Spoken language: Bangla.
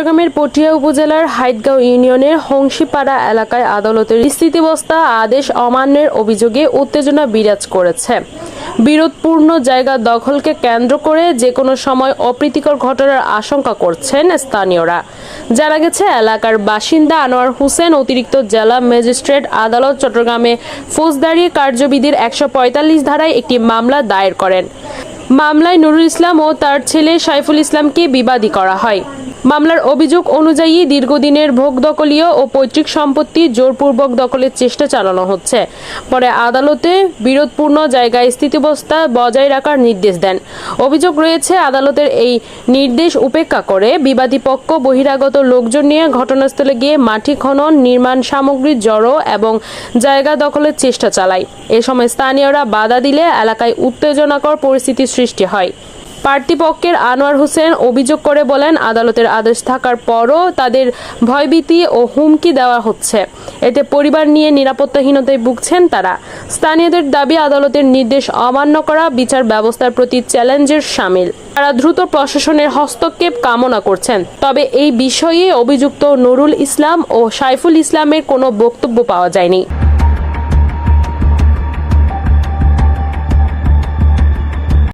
চট্টগ্রামের পটিয়া উপজেলার হাইতগাঁও ইউনিয়নের হংসীপাড়া এলাকায় আদালতের স্থিতাবস্থা আদেশ অমান্যের অভিযোগে উত্তেজনা বিরাজ করেছে। বিরোধপূর্ণ জায়গা দখলকে কেন্দ্র করে যে কোনো সময় অপ্রীতিকর ঘটনার আশঙ্কা করছেন স্থানীয়রা। জানা গেছে, এলাকার বাসিন্দা আনোয়ার হোসেন অতিরিক্ত জেলা ম্যাজিস্ট্রেট আদালত চট্টগ্রামে ফৌজদারি কার্যবিধির 145 ধারায় একটি মামলা দায়ের করেন। মামলায় নুরুল ইসলাম ও তার ছেলে সাইফুল ইসলামকে বিবাদী করা হয়। মামলার অভিযোগ অনুযায়ী দীর্ঘদিনের ভোগদখলীয় ও পৈতৃক সম্পত্তি জোরপূর্বক দখলের চেষ্টা চালানো হচ্ছে। পরে আদালতে বিরোধপূর্ণ জায়গায় স্থিতাবস্থা বজায় রাখার নির্দেশ দেন। অভিযোগ রয়েছে, আদালতের এই নির্দেশ উপেক্ষা করে বিবাদী পক্ষ বহিরাগত লোকজন নিয়ে ঘটনাস্থলে গিয়ে মাটি খনন, নির্মাণ সামগ্রী জড়ো এবং জায়গা দখলের চেষ্টা চালায়। এ সময় স্থানীয়রা বাধা দিলে এলাকায় উত্তেজনাকর পরিস্থিতি সৃষ্টি হয়। প্রার্থীপক্ষের আনোয়ার হোসেন অভিযোগ করে বলেন, আদালতের আদেশ থাকার পরও তাদের ভয়ভীতি ও হুমকি দেওয়া হচ্ছে। এতে পরিবার নিয়ে নিরাপত্তাহীনতায় ভুগছেন তারা। স্থানীয়দের দাবি, আদালতের নির্দেশ অমান্য করা বিচার ব্যবস্থার প্রতি চ্যালেঞ্জের শামিল। তারা দ্রুত প্রশাসনের হস্তক্ষেপ কামনা করছেন। তবে এই বিষয়ে অভিযুক্ত নুরুল ইসলাম ও সাইফুল ইসলামের কোনো বক্তব্য পাওয়া যায়নি।